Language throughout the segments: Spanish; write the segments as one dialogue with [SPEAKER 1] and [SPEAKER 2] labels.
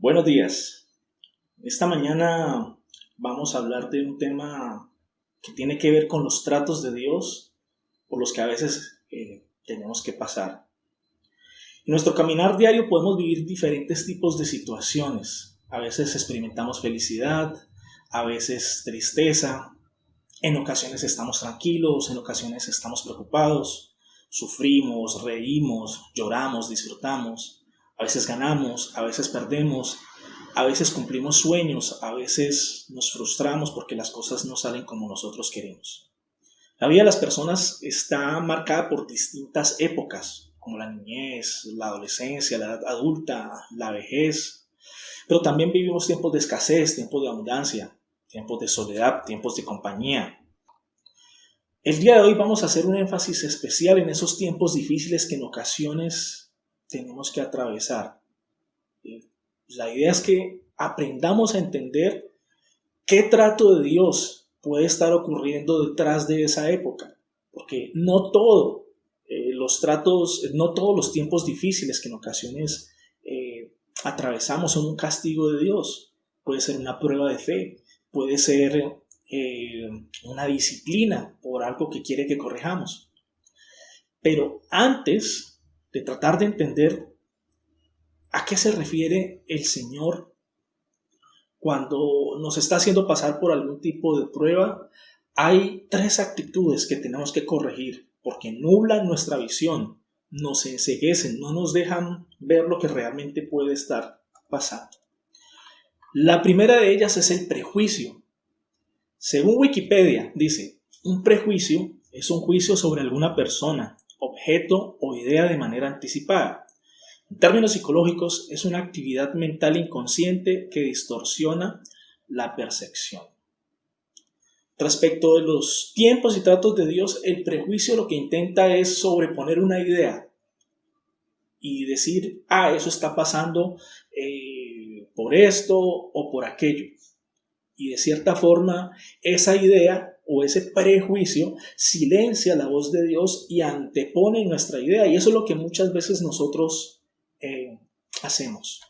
[SPEAKER 1] Buenos días. Esta mañana vamos a hablar de un tema que tiene que ver con los tratos de Dios por los que a veces tenemos que pasar. En nuestro caminar diario podemos vivir diferentes tipos de situaciones. A veces experimentamos felicidad, a veces tristeza. En ocasiones estamos tranquilos, en ocasiones estamos preocupados. Sufrimos, reímos, lloramos, disfrutamos. A veces ganamos, a veces perdemos, a veces cumplimos sueños, a veces nos frustramos porque las cosas no salen como nosotros queremos. La vida de las personas está marcada por distintas épocas, como la niñez, la adolescencia, la edad adulta, la vejez. Pero también vivimos tiempos de escasez, tiempos de abundancia, tiempos de soledad, tiempos de compañía. El día de hoy vamos a hacer un énfasis especial en esos tiempos difíciles que en ocasiones tenemos que atravesar. La idea es que aprendamos a entender qué trato de Dios puede estar ocurriendo detrás de esa época, porque no todos los tiempos difíciles que en ocasiones atravesamos son un castigo de Dios. Puede ser una prueba de fe, puede ser una disciplina por algo que quiere que corrijamos. Pero antes de tratar de entender a qué se refiere el Señor cuando nos está haciendo pasar por algún tipo de prueba, hay tres actitudes que tenemos que corregir porque nublan nuestra visión, nos enceguecen, no nos dejan ver lo que realmente puede estar pasando. La primera de ellas es el prejuicio. Según Wikipedia, dice, un prejuicio es un juicio sobre alguna persona, objeto o idea de manera anticipada. En términos psicológicos, es una actividad mental inconsciente que distorsiona la percepción. Respecto de los tiempos y tratos de Dios, el prejuicio lo que intenta es sobreponer una idea y decir, eso está pasando por esto o por aquello. Y de cierta forma, esa idea o ese prejuicio silencia la voz de Dios y antepone nuestra idea. Y eso es lo que muchas veces nosotros hacemos.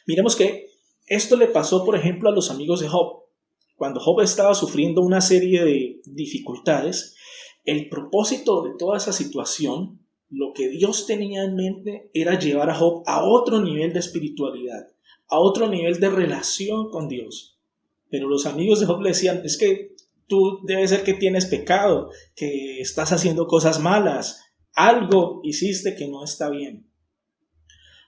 [SPEAKER 1] Miremos que esto le pasó, por ejemplo, a los amigos de Job. Cuando Job estaba sufriendo una serie de dificultades, el propósito de toda esa situación, lo que Dios tenía en mente era llevar a Job a otro nivel de espiritualidad, a otro nivel de relación con Dios. Pero los amigos de Job le decían, es que tú debe ser que tienes pecado, que estás haciendo cosas malas, algo hiciste que no está bien.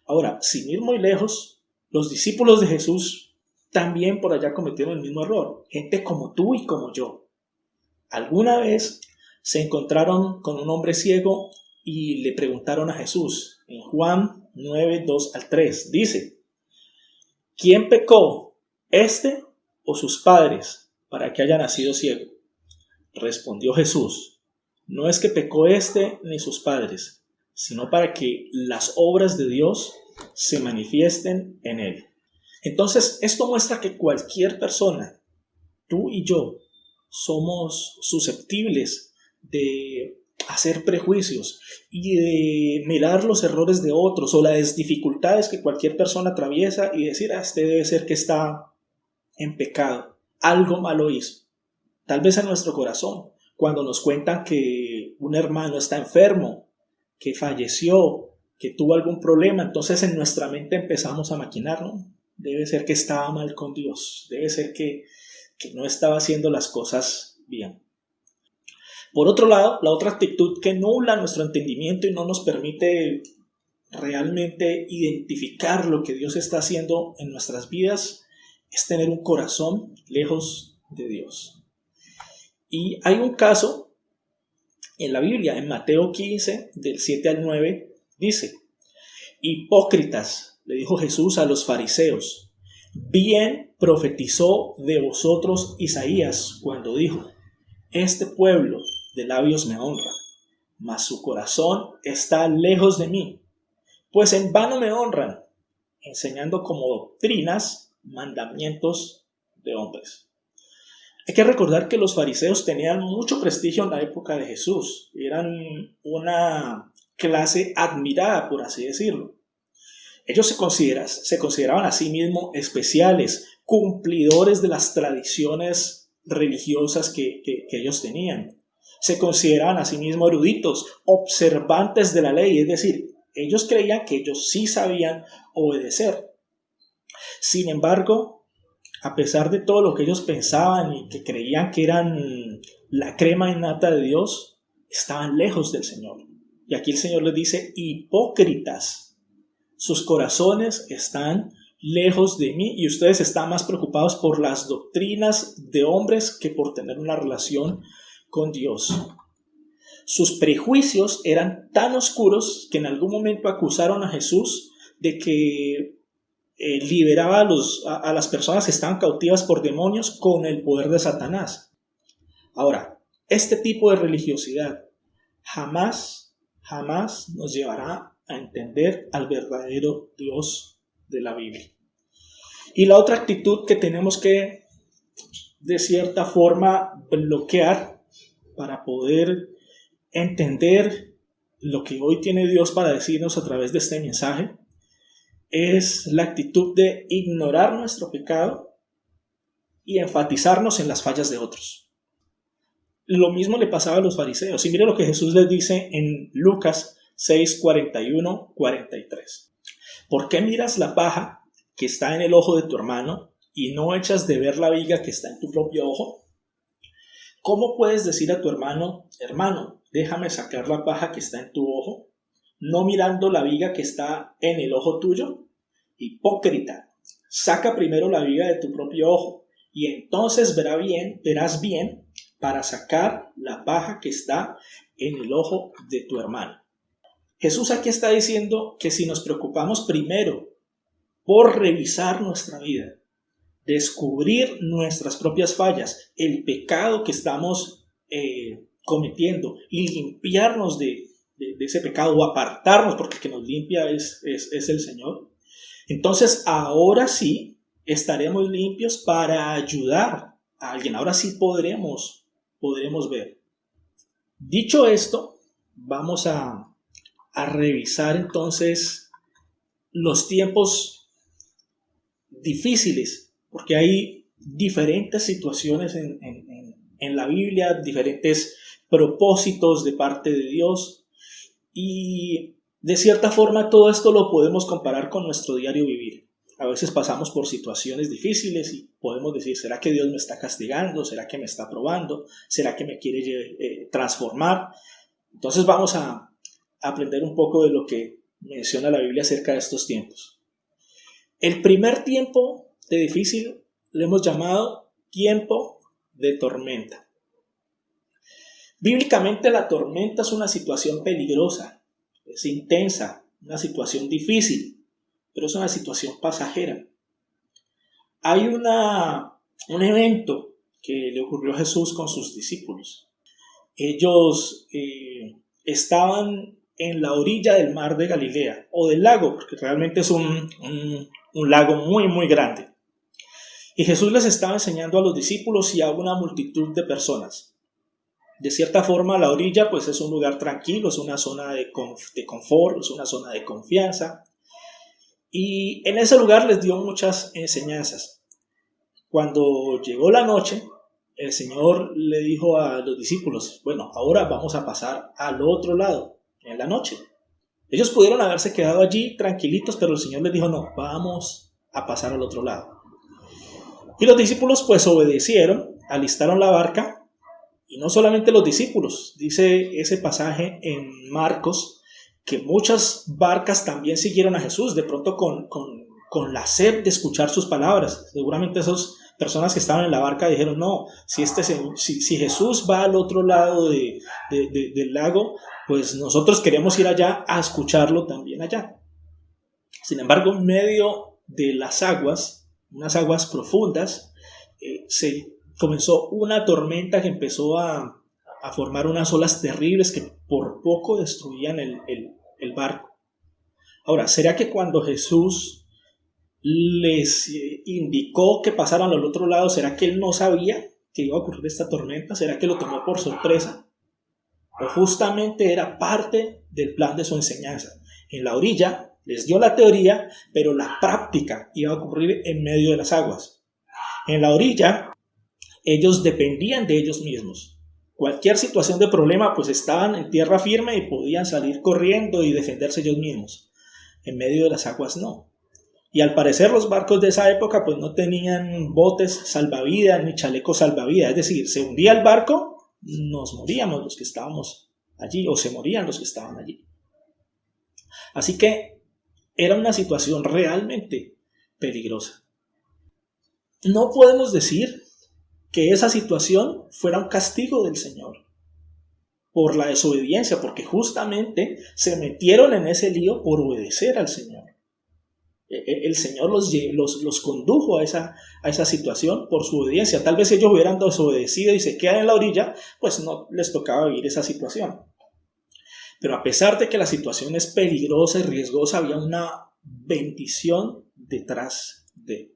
[SPEAKER 1] Ahora, sin ir muy lejos, los discípulos de Jesús también por allá cometieron el mismo error. Gente como tú y como yo. Alguna vez se encontraron con un hombre ciego y le preguntaron a Jesús. En Juan 9, 2 al 3 dice, ¿quién pecó, este o sus padres, para que haya nacido ciego? Respondió Jesús, no es que pecó este ni sus padres, sino para que las obras de Dios se manifiesten en él. Entonces, esto muestra que cualquier persona, tú y yo, somos susceptibles de hacer prejuicios y de mirar los errores de otros o las dificultades que cualquier persona atraviesa y decir, este debe ser que está en pecado, algo malo hizo. Tal vez en nuestro corazón, cuando nos cuentan que un hermano está enfermo, que falleció, que tuvo algún problema, entonces en nuestra mente empezamos a maquinar, ¿no? Debe ser que estaba mal con Dios, debe ser que no estaba haciendo las cosas bien. Por otro lado, la otra actitud que nubla nuestro entendimiento y no nos permite realmente identificar lo que Dios está haciendo en nuestras vidas es tener un corazón lejos de Dios. Y hay un caso en la Biblia, en Mateo 15, del 7 al 9, dice, hipócritas, le dijo Jesús a los fariseos, bien profetizó de vosotros Isaías cuando dijo, este pueblo de labios me honra, mas su corazón está lejos de mí, pues en vano me honran, enseñando como doctrinas mandamientos de hombres. Hay que recordar que los fariseos tenían mucho prestigio en la época de Jesús. Eran una clase admirada, por así decirlo. Ellos se consideraban a sí mismos especiales, cumplidores de las tradiciones religiosas que ellos tenían. Se consideraban a sí mismos eruditos, observantes de la ley, es decir, ellos creían que ellos sí sabían obedecer. Sin embargo, a pesar de todo lo que ellos pensaban y que creían que eran la crema innata de Dios, estaban lejos del Señor. Y aquí el Señor les dice, hipócritas, sus corazones están lejos de mí y ustedes están más preocupados por las doctrinas de hombres que por tener una relación con Dios. Sus prejuicios eran tan oscuros que en algún momento acusaron a Jesús de que liberaba a las personas que estaban cautivas por demonios con el poder de Satanás. Ahora, este tipo de religiosidad jamás nos llevará a entender al verdadero Dios de la Biblia. Y la otra actitud que tenemos que, de cierta forma, bloquear para poder entender lo que hoy tiene Dios para decirnos a través de este mensaje, es la actitud de ignorar nuestro pecado y enfatizarnos en las fallas de otros. Lo mismo le pasaba a los fariseos. Y mire lo que Jesús les dice en Lucas 6, 41, 43. ¿Por qué miras la paja que está en el ojo de tu hermano y no echas de ver la viga que está en tu propio ojo? ¿Cómo puedes decir a tu hermano, hermano, déjame sacar la paja que está en tu ojo, no mirando la viga que está en el ojo tuyo? Hipócrita, saca primero la viga de tu propio ojo y entonces verás bien para sacar la paja que está en el ojo de tu hermano. Jesús aquí está diciendo que si nos preocupamos primero por revisar nuestra vida, descubrir nuestras propias fallas, el pecado que estamos cometiendo y limpiarnos de ese pecado o apartarnos, porque el que nos limpia es el Señor, entonces ahora sí estaremos limpios para ayudar a alguien. Ahora sí podremos ver. Dicho esto, vamos a revisar entonces los tiempos difíciles, porque hay diferentes situaciones en la Biblia, diferentes propósitos de parte de Dios, y de cierta forma todo esto lo podemos comparar con nuestro diario vivir. A veces pasamos por situaciones difíciles y podemos decir, ¿será que Dios me está castigando? ¿Será que me está probando? ¿Será que me quiere transformar? Entonces vamos a aprender un poco de lo que menciona la Biblia acerca de estos tiempos. El primer tiempo de difícil lo hemos llamado tiempo de tormenta. Bíblicamente la tormenta es una situación peligrosa, es intensa, una situación difícil, pero es una situación pasajera. Hay un evento que le ocurrió a Jesús con sus discípulos. Ellos estaban en la orilla del mar de Galilea, o del lago, porque realmente es un lago muy, muy grande. Y Jesús les estaba enseñando a los discípulos y a una multitud de personas. De cierta forma, la orilla pues es un lugar tranquilo, es una zona de confort, es una zona de confianza. Y en ese lugar les dio muchas enseñanzas. Cuando llegó la noche, el Señor le dijo a los discípulos, bueno, ahora vamos a pasar al otro lado, en la noche. Ellos pudieron haberse quedado allí tranquilitos, pero el Señor les dijo, no, vamos a pasar al otro lado. Y los discípulos pues obedecieron, alistaron la barca. Y no solamente los discípulos, dice ese pasaje en Marcos, que muchas barcas también siguieron a Jesús, de pronto con la sed de escuchar sus palabras. Seguramente esas personas que estaban en la barca dijeron, no, si Jesús va al otro lado del lago, pues nosotros queremos ir allá a escucharlo también allá. Sin embargo, en medio de las aguas, unas aguas profundas, comenzó una tormenta que empezó a formar unas olas terribles que por poco destruían el barco. Ahora, ¿será que cuando Jesús les indicó que pasaran al otro lado, será que él no sabía que iba a ocurrir esta tormenta? ¿Será que lo tomó por sorpresa? ¿O justamente era parte del plan de su enseñanza? En la orilla Les dio la teoría, pero la práctica iba a ocurrir en medio de las aguas. En la orilla, ellos dependían de ellos mismos. Cualquier situación de problema, pues estaban en tierra firme y podían salir corriendo y defenderse ellos mismos. En medio de las aguas no. Y al parecer los barcos de esa época pues no tenían botes salvavidas ni chalecos salvavidas. Es decir, se hundía el barco, nos moríamos los que estábamos allí o se morían los que estaban allí. Así que era una situación realmente peligrosa. No podemos decir que esa situación fuera un castigo del Señor por la desobediencia, porque justamente se metieron en ese lío por obedecer al Señor. El Señor los condujo a esa situación por su obediencia. Tal vez ellos hubieran desobedecido y se quedan en la orilla, pues no les tocaba vivir esa situación. Pero a pesar de que la situación es peligrosa y riesgosa, había una bendición detrás de.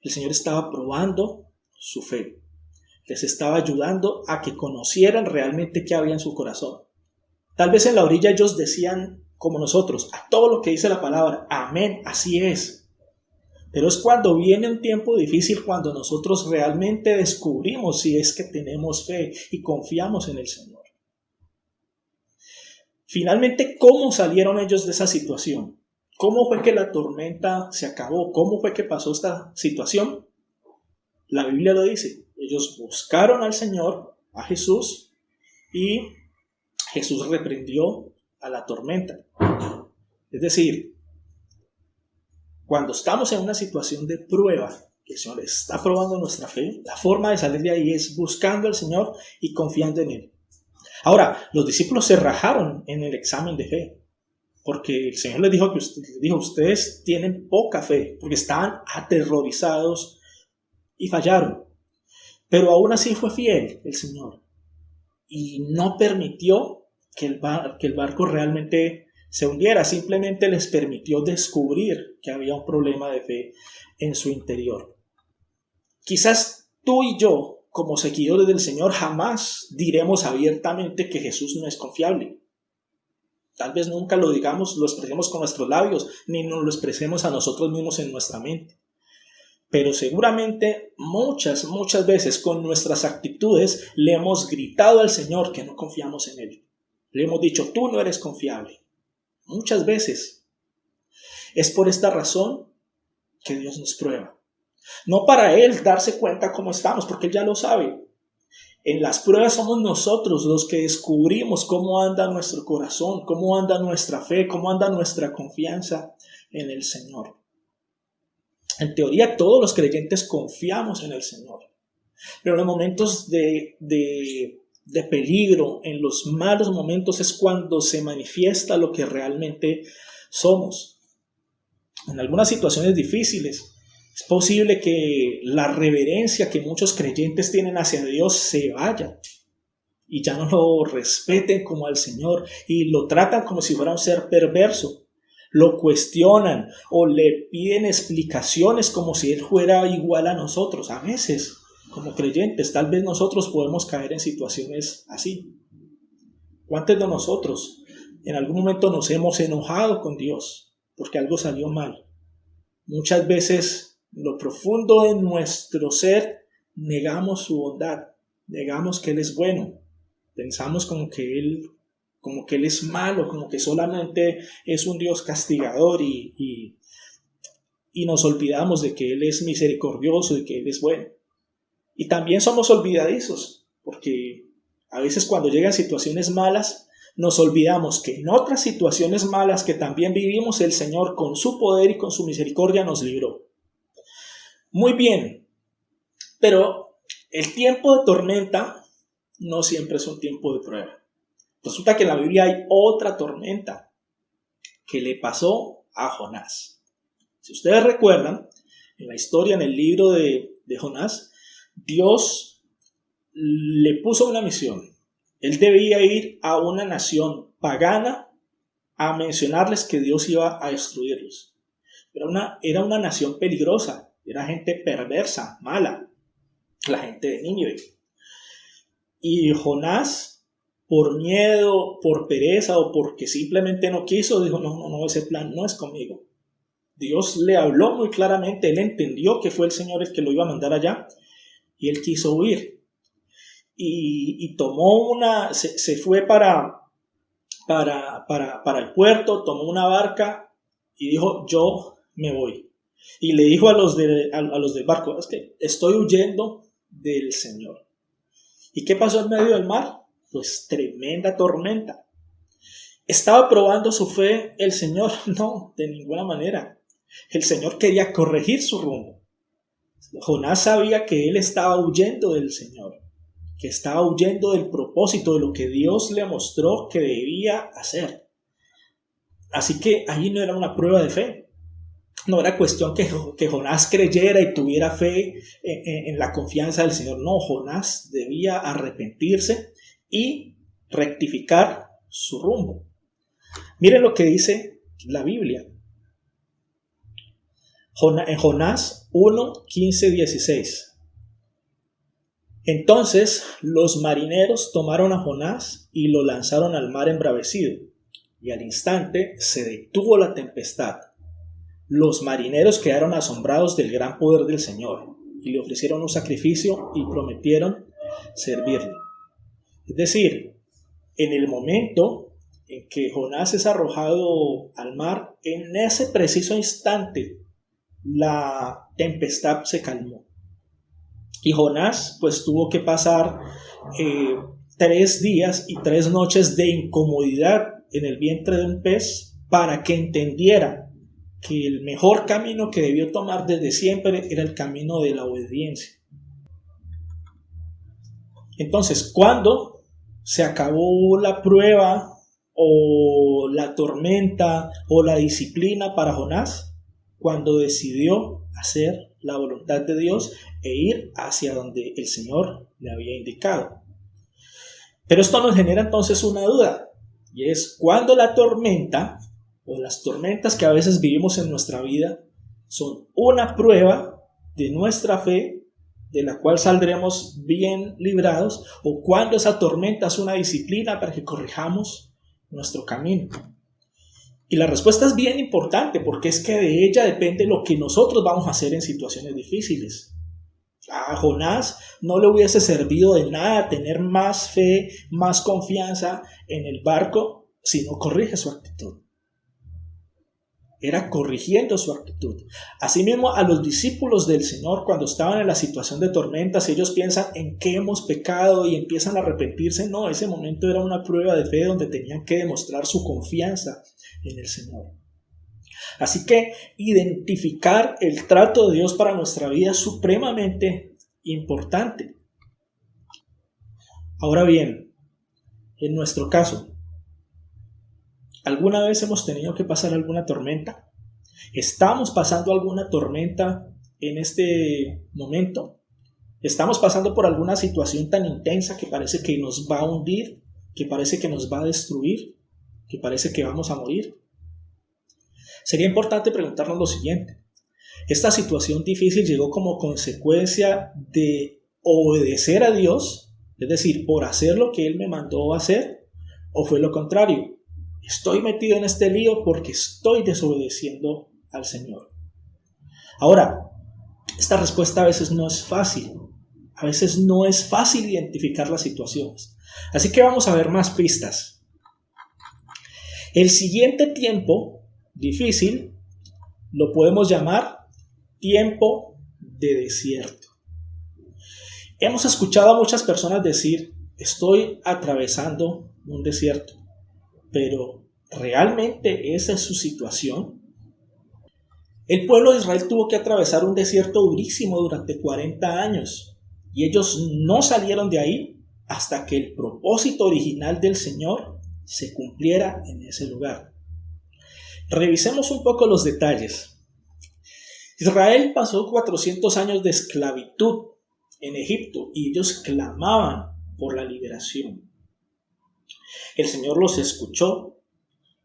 [SPEAKER 1] El Señor estaba probando su fe. Les estaba ayudando a que conocieran realmente qué había en su corazón. Tal vez en la orilla ellos decían, como nosotros, a todo lo que dice la palabra, amén, así es. Pero es cuando viene un tiempo difícil cuando nosotros realmente descubrimos si es que tenemos fe y confiamos en el Señor. Finalmente, ¿cómo salieron ellos de esa situación? ¿Cómo fue que la tormenta se acabó? ¿Cómo fue que pasó esta situación? La Biblia lo dice. Ellos buscaron al Señor, a Jesús, y Jesús reprendió a la tormenta. Es decir, cuando estamos en una situación de prueba, que el Señor está probando nuestra fe, la forma de salir de ahí es buscando al Señor y confiando en Él. Ahora, los discípulos se rajaron en el examen de fe, porque el Señor les dijo ustedes tienen poca fe, porque estaban aterrorizados y fallaron. Pero aún así fue fiel el Señor y no permitió que el barco realmente se hundiera, simplemente les permitió descubrir que había un problema de fe en su interior. Quizás tú y yo, como seguidores del Señor, jamás diremos abiertamente que Jesús no es confiable. Tal vez nunca lo digamos, lo expresemos con nuestros labios, ni nos lo expresemos a nosotros mismos en nuestra mente. Pero seguramente muchas veces con nuestras actitudes le hemos gritado al Señor que no confiamos en Él. Le hemos dicho, tú no eres confiable. Muchas veces. Es por esta razón que Dios nos prueba. No para Él darse cuenta cómo estamos, porque Él ya lo sabe. En las pruebas somos nosotros los que descubrimos cómo anda nuestro corazón, cómo anda nuestra fe, cómo anda nuestra confianza en el Señor. En teoría, todos los creyentes confiamos en el Señor. Pero en los momentos de peligro, en los malos momentos, es cuando se manifiesta lo que realmente somos. En algunas situaciones difíciles, es posible que la reverencia que muchos creyentes tienen hacia Dios se vaya y ya no lo respeten como al Señor y lo tratan como si fuera un ser perverso. Lo cuestionan o le piden explicaciones como si Él fuera igual a nosotros. A veces, como creyentes, tal vez nosotros podemos caer en situaciones así. ¿Cuántos de nosotros en algún momento nos hemos enojado con Dios porque algo salió mal? Muchas veces, en lo profundo de nuestro ser, negamos su bondad, negamos que Él es bueno, pensamos como que Él es malo, como que solamente es un Dios castigador y nos olvidamos de que Él es misericordioso y que Él es bueno. Y también somos olvidadizos, porque a veces cuando llegan situaciones malas, nos olvidamos que en otras situaciones malas que también vivimos, el Señor con su poder y con su misericordia nos libró. Muy bien, pero el tiempo de tormenta no siempre es un tiempo de prueba. Resulta que en la Biblia hay otra tormenta que le pasó a Jonás. Si ustedes recuerdan, en la historia, en el libro de Jonás, Dios le puso una misión. Él debía ir a una nación pagana a mencionarles que Dios iba a destruirlos. Era una nación peligrosa, era gente perversa, mala, la gente de Nínive. Y Jonás por miedo, por pereza o porque simplemente no quiso, dijo, no, ese plan no es conmigo. Dios le habló muy claramente, él entendió que fue el Señor el que lo iba a mandar allá y él quiso huir. Y tomó se fue para el puerto, tomó una barca y dijo, yo me voy. Y le dijo a los del barco, es que estoy huyendo del Señor. ¿Y qué pasó en medio del mar? Pues tremenda tormenta. ¿Estaba probando su fe el Señor? No, de ninguna manera. El Señor quería corregir su rumbo. Jonás sabía que él estaba huyendo del Señor, que estaba huyendo del propósito de lo que Dios le mostró que debía hacer. Así que ahí no era una prueba de fe. No era cuestión que Jonás creyera y tuviera fe en la confianza del Señor. No, Jonás debía arrepentirse y rectificar su rumbo. Miren lo que dice la Biblia. En Jonás 1, 15, 16. Entonces los marineros tomaron a Jonás y lo lanzaron al mar embravecido, y al instante se detuvo la tempestad. Los marineros quedaron asombrados del gran poder del Señor y le ofrecieron un sacrificio y prometieron servirle. Es decir, en el momento en que Jonás es arrojado al mar, en ese preciso instante la tempestad se calmó. Y Jonás pues tuvo que pasar 3 días y 3 noches de incomodidad en el vientre de un pez para que entendiera que el mejor camino que debió tomar desde siempre era el camino de la obediencia. Entonces, ¿cuándo se acabó la prueba o la tormenta o la disciplina para Jonás? Cuando decidió hacer la voluntad de Dios e ir hacia donde el Señor le había indicado. Pero esto nos genera entonces una duda, y es cuando la tormenta o las tormentas que a veces vivimos en nuestra vida son una prueba de nuestra fe, de la cual saldremos bien librados, o cuando esa tormenta es una disciplina para que corrijamos nuestro camino. Y la respuesta es bien importante, porque es que de ella depende lo que nosotros vamos a hacer en situaciones difíciles. A Jonás no le hubiese servido de nada tener más fe, más confianza en el barco si no corrige su actitud. Era corrigiendo su actitud. Asimismo, a los discípulos del Señor, cuando estaban en la situación de tormentas, ellos piensan en qué hemos pecado y empiezan a arrepentirse. No, ese momento era una prueba de fe donde tenían que demostrar su confianza en el Señor. Así que identificar el trato de Dios para nuestra vida es supremamente importante. Ahora bien, en nuestro caso, ¿alguna vez hemos tenido que pasar alguna tormenta? ¿Estamos pasando alguna tormenta en este momento? ¿Estamos pasando por alguna situación tan intensa que parece que nos va a hundir, que parece que nos va a destruir, que parece que vamos a morir? Sería importante preguntarnos lo siguiente: ¿esta situación difícil llegó como consecuencia de obedecer a Dios, es decir, por hacer lo que Él me mandó a hacer, o fue lo contrario? Estoy metido en este lío porque estoy desobedeciendo al Señor. Ahora, esta respuesta a veces no es fácil. A veces no es fácil identificar las situaciones. Así que vamos a ver más pistas. El siguiente tiempo difícil lo podemos llamar tiempo de desierto. Hemos escuchado a muchas personas decir, estoy atravesando un desierto. Pero, ¿realmente esa es su situación? El pueblo de Israel tuvo que atravesar un desierto durísimo durante 40 años y ellos no salieron de ahí hasta que el propósito original del Señor se cumpliera en ese lugar. Revisemos un poco los detalles. Israel pasó 400 años de esclavitud en Egipto y ellos clamaban por la liberación. El Señor los escuchó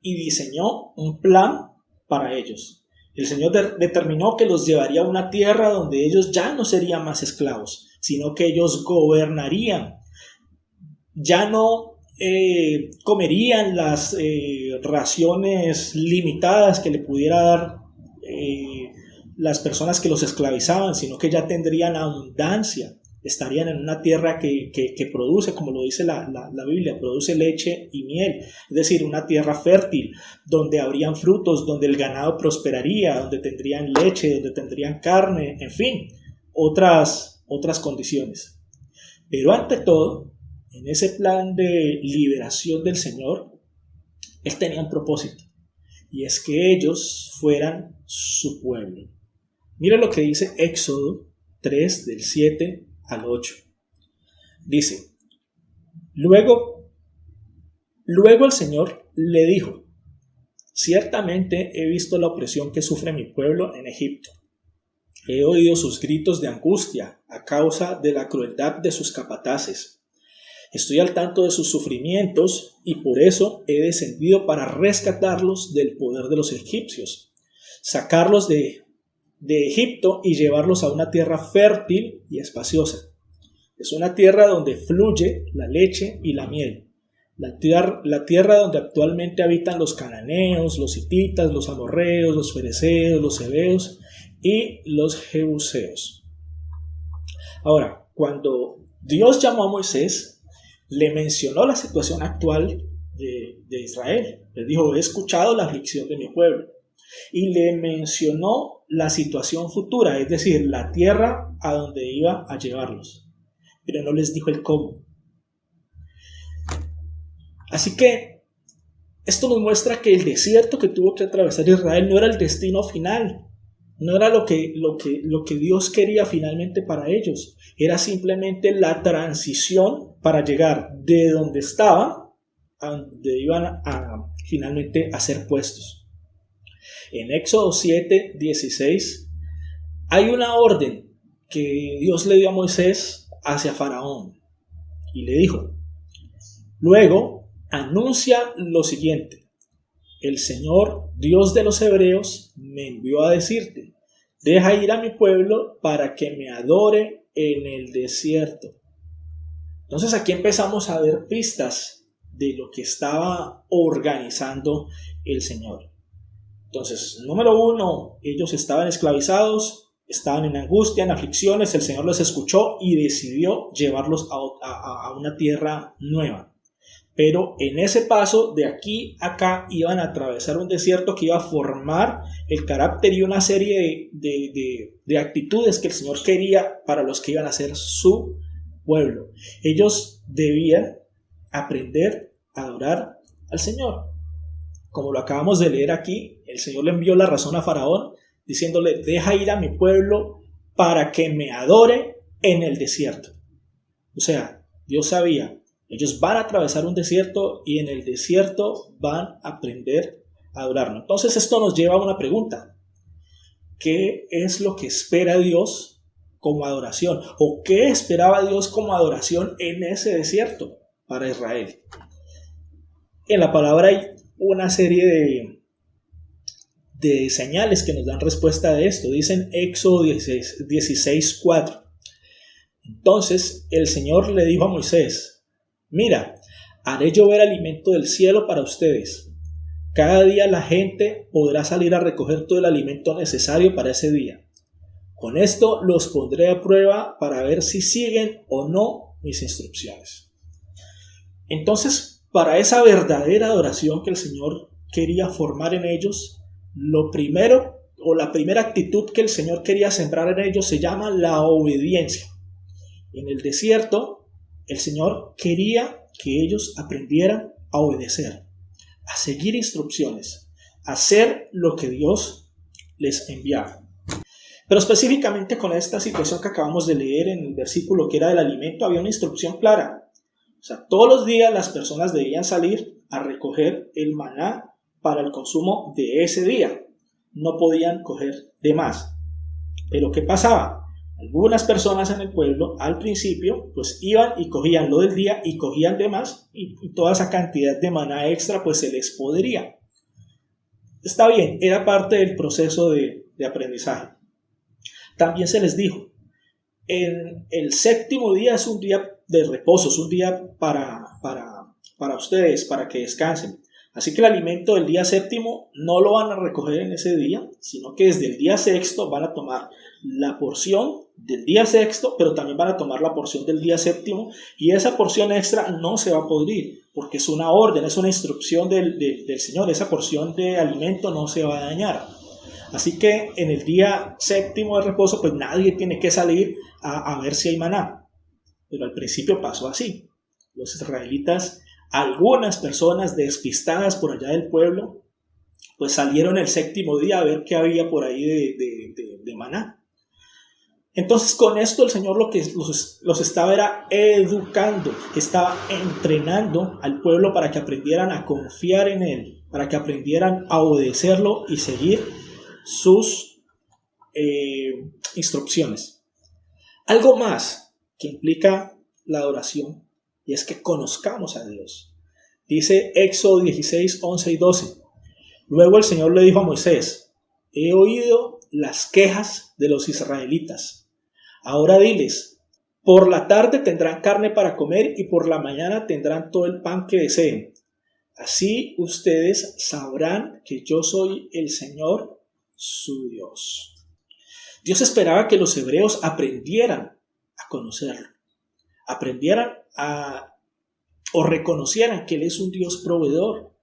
[SPEAKER 1] y diseñó un plan para ellos. El Señor determinó que los llevaría a una tierra donde ellos ya no serían más esclavos, sino que ellos gobernarían. Ya no comerían las raciones limitadas que le pudiera dar las personas que los esclavizaban, sino que ya tendrían abundancia. Estarían en una tierra que produce, como lo dice la Biblia, produce leche y miel. Es decir, una tierra fértil, donde habrían frutos, donde el ganado prosperaría, donde tendrían leche, donde tendrían carne, en fin, otras condiciones. Pero ante todo, en ese plan de liberación del Señor, Él tenía un propósito, y es que ellos fueran su pueblo. Mira lo que dice Éxodo 3, del 7 al 8. Dice: Luego el Señor le dijo: Ciertamente he visto la opresión que sufre mi pueblo en Egipto. He oído sus gritos de angustia a causa de la crueldad de sus capataces. Estoy al tanto de sus sufrimientos y por eso he descendido para rescatarlos del poder de los egipcios, sacarlos de Egipto y llevarlos a una tierra fértil y espaciosa. Es una tierra donde fluye la leche y la miel. La tierra donde actualmente habitan los cananeos, los hititas, los amorreos, los fereceos, los heveos y los jebuseos. Ahora, cuando Dios llamó a Moisés, le mencionó la situación actual de Israel. Le dijo: he escuchado la aflicción de mi pueblo. Y le mencionó la situación futura, es decir, la tierra a donde iba a llevarlos. Pero no les dijo el cómo. Así que esto nos muestra que el desierto que tuvo que atravesar Israel no era el destino final, no era lo que Dios quería finalmente para ellos. Era simplemente la transición para llegar de donde estaban a donde iban a finalmente a ser puestos. En Éxodo 7, 16 hay una orden que Dios le dio a Moisés hacia Faraón y le dijo: luego anuncia lo siguiente: el Señor, Dios de los hebreos, me envió a decirte: deja ir a mi pueblo para que me adore en el desierto. Entonces aquí empezamos a ver pistas de lo que estaba organizando el Señor. Entonces, número 1, ellos estaban esclavizados, estaban en angustia, en aflicciones. El Señor los escuchó y decidió llevarlos a una tierra nueva. Pero en ese paso de aquí a acá iban a atravesar un desierto que iba a formar el carácter y una serie de actitudes que el Señor quería para los que iban a ser su pueblo. Ellos debían aprender a adorar al Señor. Como lo acabamos de leer aquí, el Señor le envió la razón a Faraón diciéndole: deja ir a mi pueblo para que me adore en el desierto. O sea, Dios sabía, ellos van a atravesar un desierto y en el desierto van a aprender a adorarlo. Entonces esto nos lleva a una pregunta: ¿qué es lo que espera Dios como adoración? ¿O qué esperaba Dios como adoración en ese desierto para Israel? En la palabra hay una serie de señales que nos dan respuesta a esto. Dicen Éxodo 16, 4. Entonces el Señor le dijo a Moisés: mira, haré llover alimento del cielo para ustedes. Cada día la gente podrá salir a recoger todo el alimento necesario para ese día. Con esto los pondré a prueba para ver si siguen o no mis instrucciones. Entonces, para esa verdadera adoración que el Señor quería formar en ellos, lo primero o la primera actitud que el Señor quería sembrar en ellos se llama la obediencia. En el desierto, el Señor quería que ellos aprendieran a obedecer, a seguir instrucciones, a hacer lo que Dios les enviaba. Pero específicamente con esta situación que acabamos de leer en el versículo que era del alimento, había una instrucción clara. O sea, todos los días las personas debían salir a recoger el maná para el consumo de ese día. No podían coger de más. Pero ¿qué pasaba? Algunas personas en el pueblo al principio pues iban y cogían lo del día y cogían de más y toda esa cantidad de maná extra pues se les podría. Está bien, era parte del proceso de aprendizaje. También se les dijo: en el séptimo día es un día de reposo, es un día para para ustedes, para que descansen. Así que el alimento del día séptimo no lo van a recoger en ese día, sino que desde el día sexto van a tomar la porción del día sexto, pero también van a tomar la porción del día séptimo, y esa porción extra no se va a podrir, porque es una orden, es una instrucción del Señor. Esa porción de alimento no se va a dañar. Así que en el día séptimo de reposo, pues nadie tiene que salir a ver si hay maná. Pero al principio pasó así. Los israelitas, algunas personas despistadas por allá del pueblo, pues salieron el séptimo día a ver qué había por ahí de maná. Entonces con esto el Señor lo que los estaba era educando, estaba entrenando al pueblo para que aprendieran a confiar en Él, para que aprendieran a obedecerlo y seguir sus instrucciones. Algo más que implica la adoración, y es que conozcamos a Dios. Dice Éxodo 16, 11 y 12. Luego el Señor le dijo a Moisés: he oído las quejas de los israelitas. Ahora diles: por la tarde tendrán carne para comer y por la mañana tendrán todo el pan que deseen. Así ustedes sabrán que yo soy el Señor, su Dios. Dios esperaba que los hebreos aprendieran a conocerlo, aprendieran o reconocieran que Él es un Dios proveedor,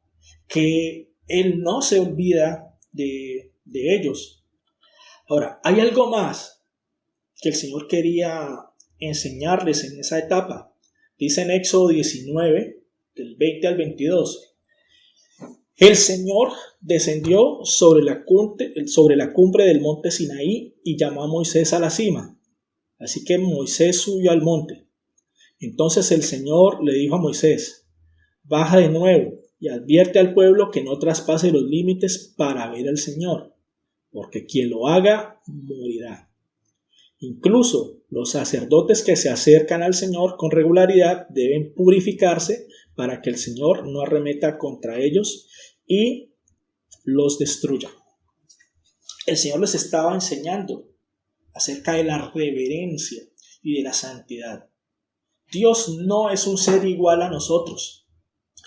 [SPEAKER 1] que Él no se olvida de ellos. Ahora, hay algo más que el Señor quería enseñarles en esa etapa. Dice en Éxodo 19, del 20 al 22. El Señor descendió sobre la cumbre del monte Sinaí y llamó a Moisés a la cima. Así que Moisés subió al monte. Entonces el Señor le dijo a Moisés: baja de nuevo y advierte al pueblo que no traspase los límites para ver al Señor, porque quien lo haga morirá. Incluso los sacerdotes que se acercan al Señor con regularidad deben purificarse para que el Señor no arremeta contra ellos y los destruya. El Señor les estaba enseñando acerca de la reverencia y de la santidad. Dios no es un ser igual a nosotros,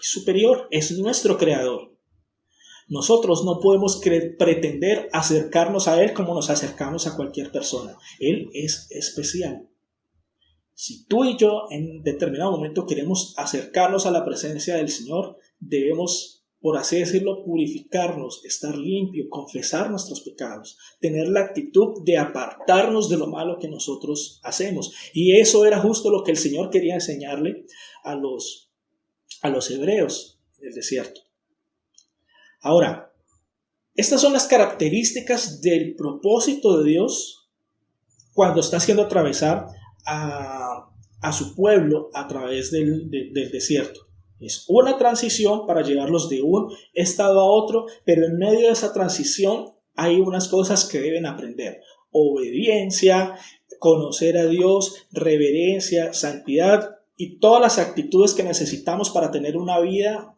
[SPEAKER 1] es superior, es nuestro creador. Nosotros no podemos pretender acercarnos a Él como nos acercamos a cualquier persona. Él es especial. Si tú y yo en determinado momento queremos acercarnos a la presencia del Señor, debemos, por así decirlo, purificarnos, estar limpio, confesar nuestros pecados, tener la actitud de apartarnos de lo malo que nosotros hacemos. Y eso era justo lo que el Señor quería enseñarle a los hebreos del desierto. Ahora, estas son las características del propósito de Dios cuando está haciendo atravesar a su pueblo a través del desierto. Es una transición para llevarlos de un estado a otro, pero en medio de esa transición hay unas cosas que deben aprender: obediencia, conocer a Dios, reverencia, santidad y todas las actitudes que necesitamos para tener una vida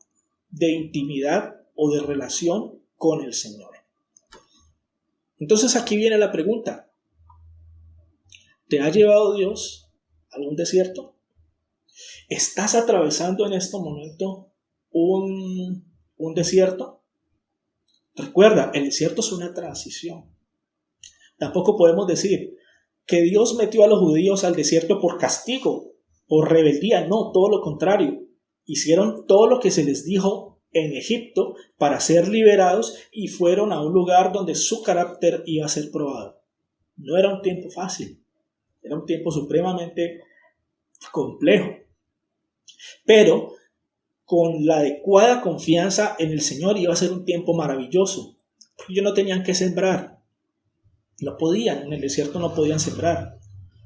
[SPEAKER 1] de intimidad o de relación con el Señor. Entonces aquí viene la pregunta: ¿te ha llevado Dios a algún desierto? ¿Estás atravesando en este momento un desierto? Recuerda, el desierto es una transición. Tampoco podemos decir que Dios metió a los judíos al desierto por castigo, por rebeldía. No, todo lo contrario. Hicieron todo lo que se les dijo en Egipto para ser liberados y fueron a un lugar donde su carácter iba a ser probado. No era un tiempo fácil, era un tiempo supremamente complejo, pero con la adecuada confianza en el Señor iba a ser un tiempo maravilloso. Ellos no tenían que sembrar, no podían, en el desierto no podían sembrar.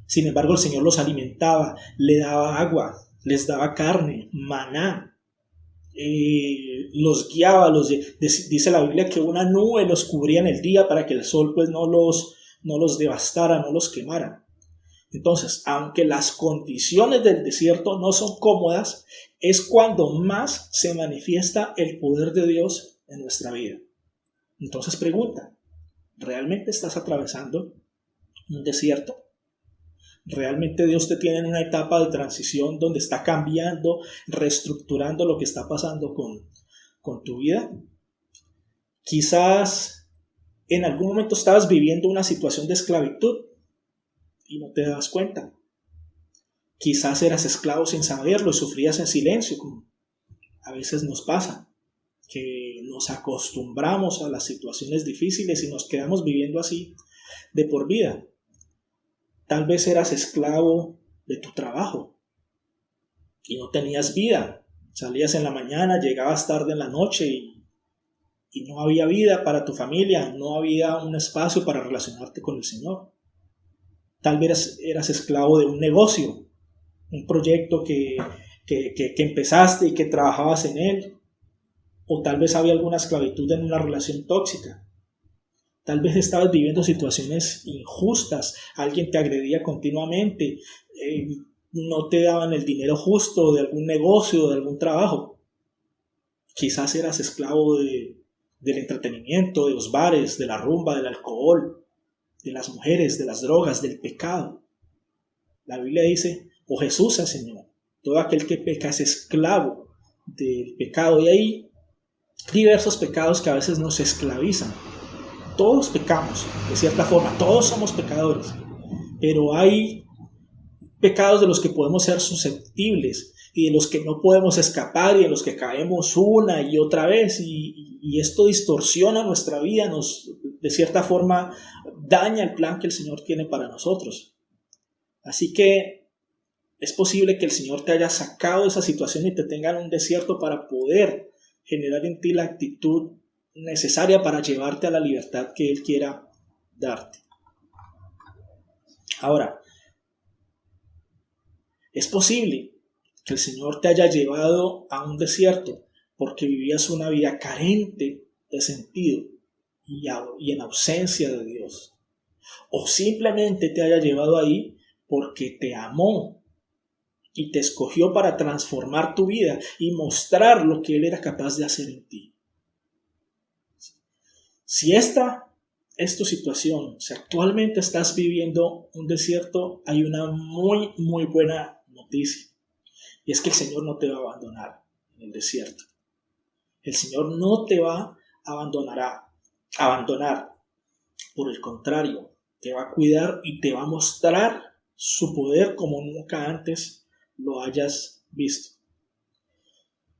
[SPEAKER 1] Sin embargo, el Señor los alimentaba, le daba agua, les daba carne, maná. Los guiaba, dice la Biblia que una nube los cubría en el día para que el sol pues no los devastara, no los quemara. Entonces, aunque las condiciones del desierto no son cómodas, es cuando más se manifiesta el poder de Dios en nuestra vida. Entonces pregunta: ¿realmente estás atravesando un desierto? ¿Realmente Dios te tiene en una etapa de transición donde está cambiando, reestructurando lo que está pasando con tu vida? Quizás en algún momento estabas viviendo una situación de esclavitud y no te das cuenta. Quizás eras esclavo sin saberlo y sufrías en silencio, como a veces nos pasa, que nos acostumbramos a las situaciones difíciles y nos quedamos viviendo así de por vida. Tal vez eras esclavo de tu trabajo y no tenías vida. Salías en la mañana, llegabas tarde en la noche y no había vida para tu familia, no había un espacio para relacionarte con el Señor. Tal vez eras esclavo de un negocio, un proyecto que empezaste y que trabajabas en él. O tal vez había alguna esclavitud en una relación tóxica. Tal vez estabas viviendo situaciones injustas, alguien te agredía continuamente, no te daban el dinero justo de algún negocio, de algún trabajo. Quizás eras esclavo del entretenimiento, de los bares, de la rumba, del alcohol, de las mujeres, de las drogas, del pecado. La Biblia dice, o Jesús enseñó, todo aquel que peca es esclavo del pecado. Y hay diversos pecados que a veces nos esclavizan. Todos pecamos, de cierta forma, todos somos pecadores, pero hay pecados de los que podemos ser susceptibles y de los que no podemos escapar y en los que caemos una y otra vez y esto distorsiona nuestra vida, de cierta forma daña el plan que el Señor tiene para nosotros. Así que es posible que el Señor te haya sacado de esa situación y te tenga en un desierto para poder generar en ti la actitud necesaria para llevarte a la libertad que Él quiera darte. Ahora, es posible que el Señor te haya llevado a un desierto porque vivías una vida carente de sentido y en ausencia de Dios. O simplemente te haya llevado ahí porque te amó y te escogió para transformar tu vida y mostrar lo que Él era capaz de hacer en ti. Si esta es tu situación, si actualmente estás viviendo un desierto, hay una muy, muy buena noticia. Y es que el Señor no te va a abandonar en el desierto. El Señor no te va a abandonar. Por el contrario, te va a cuidar y te va a mostrar su poder como nunca antes lo hayas visto.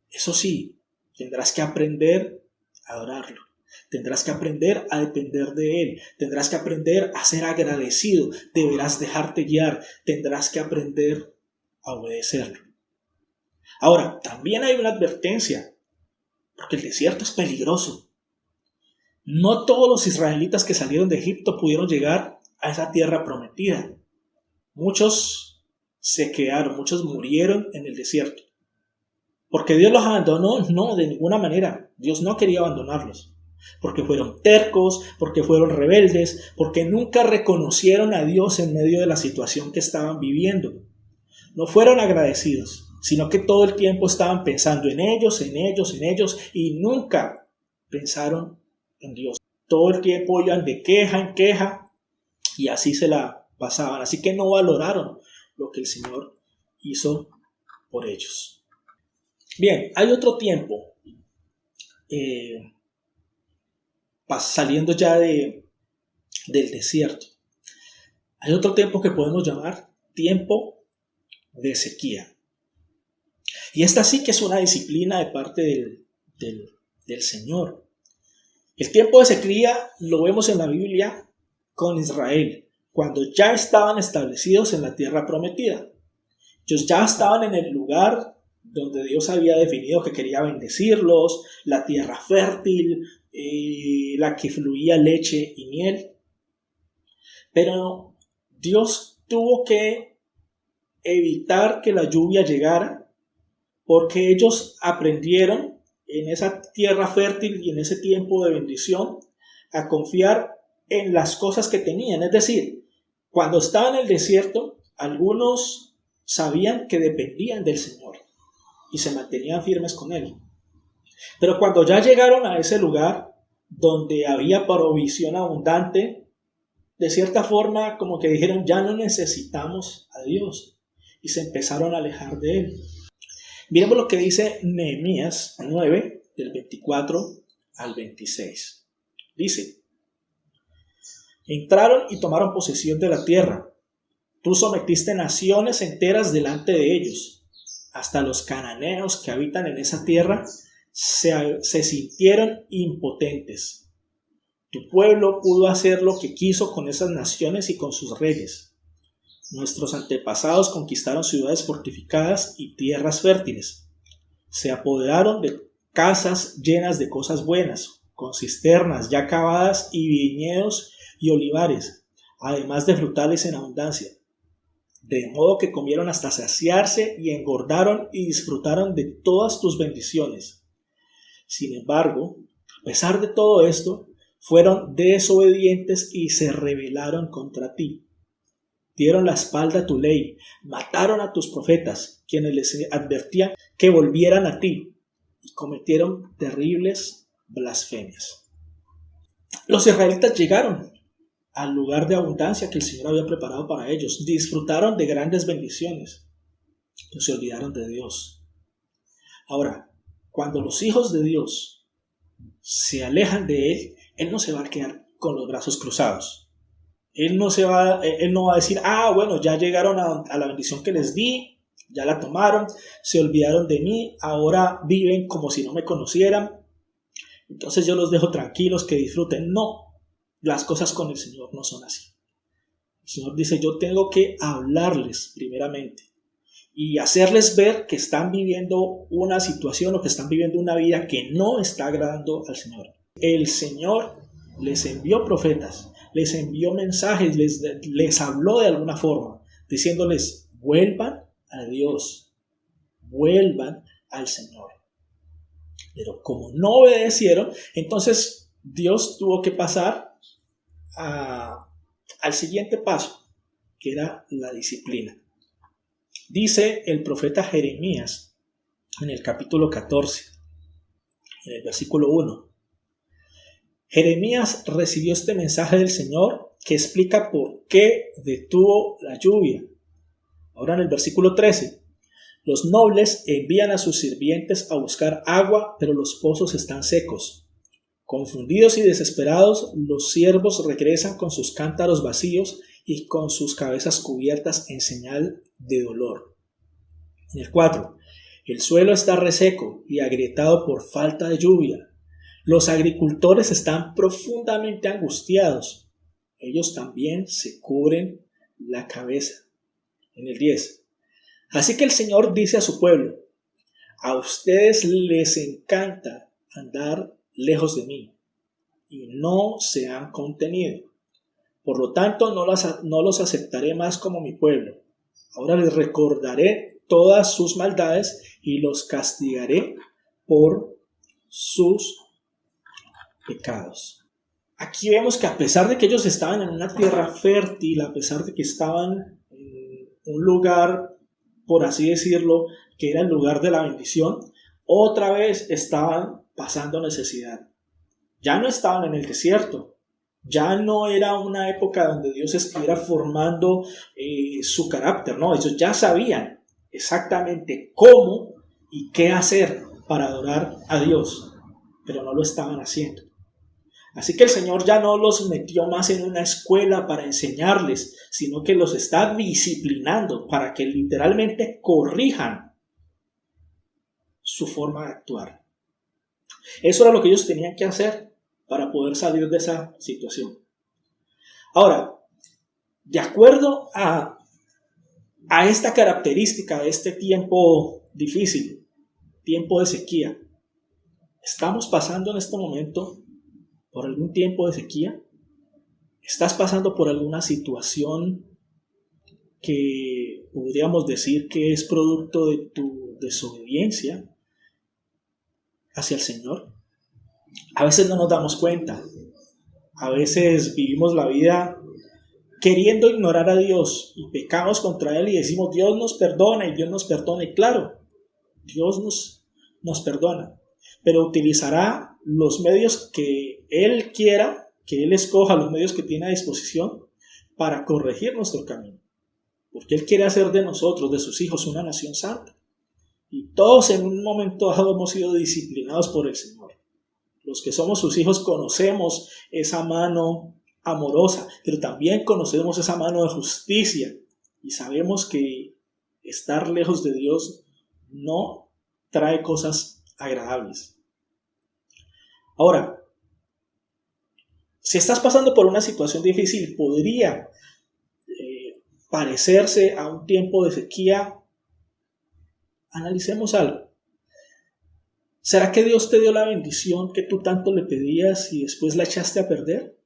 [SPEAKER 1] Eso sí, tendrás que aprender a adorarlo. Tendrás que aprender a depender de Él. Tendrás que aprender a ser agradecido. Deberás dejarte guiar. Tendrás que aprender a obedecerlo. Ahora, también hay una advertencia, porque el desierto es peligroso. No todos los israelitas que salieron de Egipto pudieron llegar a esa tierra prometida. Muchos se quedaron, muchos murieron en el desierto. ¿Porque Dios los abandonó? No, de ninguna manera. Dios no quería abandonarlos. Porque fueron tercos, porque fueron rebeldes, porque nunca reconocieron a Dios en medio de la situación que estaban viviendo. No fueron agradecidos, sino que todo el tiempo estaban pensando en ellos y nunca pensaron en Dios. Todo el tiempo iban de queja en queja y así se la pasaban. Así que no valoraron lo que el Señor hizo por ellos. Bien, hay otro tiempo, saliendo ya del desierto. Hay otro tiempo que podemos llamar tiempo de sequía. Y esta sí que es una disciplina de parte del Señor. El tiempo de sequía lo vemos en la Biblia con Israel, cuando ya estaban establecidos en la tierra prometida. Ellos ya estaban en el lugar donde Dios había definido que quería bendecirlos, la tierra fértil, la que fluía leche y miel. Pero Dios tuvo que evitar que la lluvia llegara porque ellos aprendieron en esa tierra fértil y en ese tiempo de bendición a confiar en las cosas que tenían. Es decir, cuando estaban en el desierto, algunos sabían que dependían del Señor y se mantenían firmes con Él. Pero cuando ya llegaron a ese lugar donde había provisión abundante, de cierta forma como que dijeron, ya no necesitamos a Dios, y se empezaron a alejar de Él. Miremos lo que dice Nehemías 9, del 24 al 26. Dice: entraron y tomaron posesión de la tierra. Tú sometiste naciones enteras delante de ellos. Hasta los cananeos que habitan en esa tierra se sintieron impotentes. Tu pueblo pudo hacer lo que quiso con esas naciones y con sus reyes. Nuestros antepasados conquistaron ciudades fortificadas y tierras fértiles. Se apoderaron de casas llenas de cosas buenas, con cisternas ya cavadas y viñedos y olivares, además de frutales en abundancia. De modo que comieron hasta saciarse y engordaron y disfrutaron de todas tus bendiciones. Sin embargo, a pesar de todo esto, fueron desobedientes y se rebelaron contra ti. Dieron la espalda a tu ley, mataron a tus profetas, quienes les advertían que volvieran a ti, y cometieron terribles blasfemias. Los israelitas llegaron al lugar de abundancia que el Señor había preparado para ellos. Disfrutaron de grandes bendiciones, pero se olvidaron de Dios. Ahora, cuando los hijos de Dios se alejan de Él, Él no se va a quedar con los brazos cruzados. Él no va a decir, bueno, ya llegaron a la bendición que les di, ya la tomaron, se olvidaron de mí, ahora viven como si no me conocieran, entonces yo los dejo tranquilos, que disfruten. No, las cosas con el Señor no son así. El Señor dice, yo tengo que hablarles primeramente y hacerles ver que están viviendo una situación o que están viviendo una vida que no está agradando al Señor. El Señor les envió profetas, les envió mensajes, les habló de alguna forma, diciéndoles, vuelvan a Dios, vuelvan al Señor. Pero como no obedecieron, entonces Dios tuvo que pasar al siguiente paso, que era la disciplina. Dice el profeta Jeremías en el capítulo 14, en el versículo 1. Jeremías recibió este mensaje del Señor que explica por qué detuvo la lluvia. Ahora en el versículo 13. Los nobles envían a sus sirvientes a buscar agua, pero los pozos están secos. Confundidos y desesperados, los siervos regresan con sus cántaros vacíos y con sus cabezas cubiertas en señal de dolor. En el 4. El suelo está reseco y agrietado por falta de lluvia. Los agricultores están profundamente angustiados. Ellos también se cubren la cabeza. En el 10. Así que el Señor dice a su pueblo, a ustedes les encanta andar lejos de mí y no se han contenido. Por lo tanto, no los aceptaré más como mi pueblo. Ahora les recordaré todas sus maldades y los castigaré por sus pecados. Aquí vemos que a pesar de que ellos estaban en una tierra fértil, a pesar de que estaban en un lugar, por así decirlo, que era el lugar de la bendición, otra vez estaban pasando necesidad. Ya no estaban en el desierto, ya no era una época donde Dios estuviera formando su carácter, no, ellos ya sabían exactamente cómo y qué hacer para adorar a Dios, pero no lo estaban haciendo. Así que el Señor ya no los metió más en una escuela para enseñarles, sino que los está disciplinando para que literalmente corrijan su forma de actuar. Eso era lo que ellos tenían que hacer para poder salir de esa situación. Ahora, de acuerdo a esta característica de este tiempo difícil, tiempo de sequía, ¿estamos pasando en este momento por algún tiempo de sequía? ¿Estás pasando por alguna situación que podríamos decir que es producto de tu desobediencia hacia el Señor? A veces no nos damos cuenta. A veces vivimos la vida queriendo ignorar a Dios y pecamos contra Él y decimos Dios nos perdona y Dios nos perdona. Y claro, Dios nos perdona, pero utilizará los medios que Él quiera, que Él escoja, los medios que tiene a disposición para corregir nuestro camino. Porque Él quiere hacer de nosotros, de sus hijos, una nación santa. Y todos en un momento dado hemos sido disciplinados por el Señor. Los que somos sus hijos conocemos esa mano amorosa, pero también conocemos esa mano de justicia. Y sabemos que estar lejos de Dios no trae cosas agradables. Ahora, si estás pasando por una situación difícil, podría parecerse a un tiempo de sequía. Analicemos algo. ¿Será que Dios te dio la bendición que tú tanto le pedías y después la echaste a perder?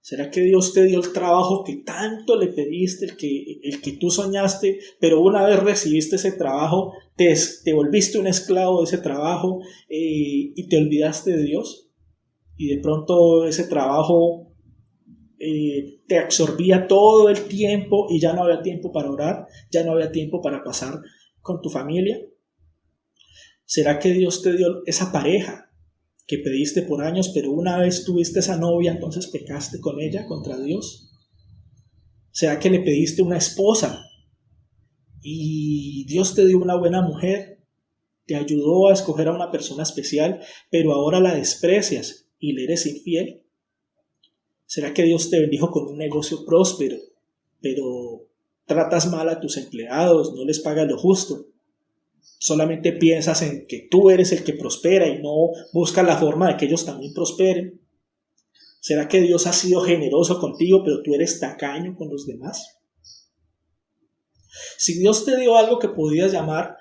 [SPEAKER 1] ¿Será que Dios te dio el trabajo que tanto le pediste, el que tú soñaste, pero una vez recibiste ese trabajo, te volviste un esclavo de ese trabajo y te olvidaste de Dios? Y de pronto ese trabajo te absorbía todo el tiempo y ya no había tiempo para orar, ya no había tiempo para pasar con tu familia. ¿Será que Dios te dio esa pareja que pediste por años, pero una vez tuviste esa novia, entonces pecaste con ella contra Dios? ¿Será que le pediste una esposa y Dios te dio una buena mujer, te ayudó a escoger a una persona especial, pero ahora la desprecias y le eres infiel? ¿Será que Dios te bendijo con un negocio próspero, pero tratas mal a tus empleados, no les pagas lo justo? Solamente piensas en que tú eres el que prospera y no buscas la forma de que ellos también prosperen. ¿Será que Dios ha sido generoso contigo, pero tú eres tacaño con los demás? Si Dios te dio algo que podías llamar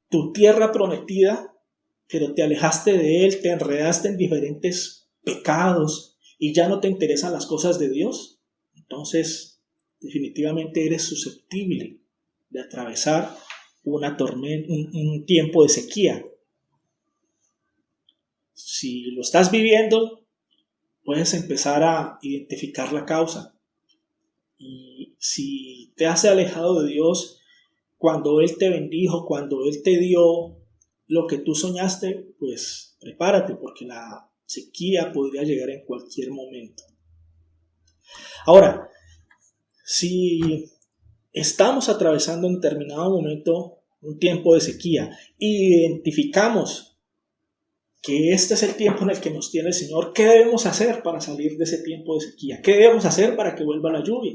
[SPEAKER 1] tu tierra prometida, pero te alejaste de Él, te enredaste en diferentes pecados y ya no te interesan las cosas de Dios, entonces definitivamente eres susceptible de atravesar una tormenta, un tiempo de sequía. Si lo estás viviendo, puedes empezar a identificar la causa. Y si te has alejado de Dios, cuando Él te bendijo, cuando Él te dio lo que tú soñaste, pues prepárate, porque la sequía podría llegar en cualquier momento. Ahora, si estamos atravesando en determinado momento un tiempo de sequía y identificamos que este es el tiempo en el que nos tiene el Señor, ¿qué debemos hacer para salir de ese tiempo de sequía? ¿Qué debemos hacer para que vuelva la lluvia?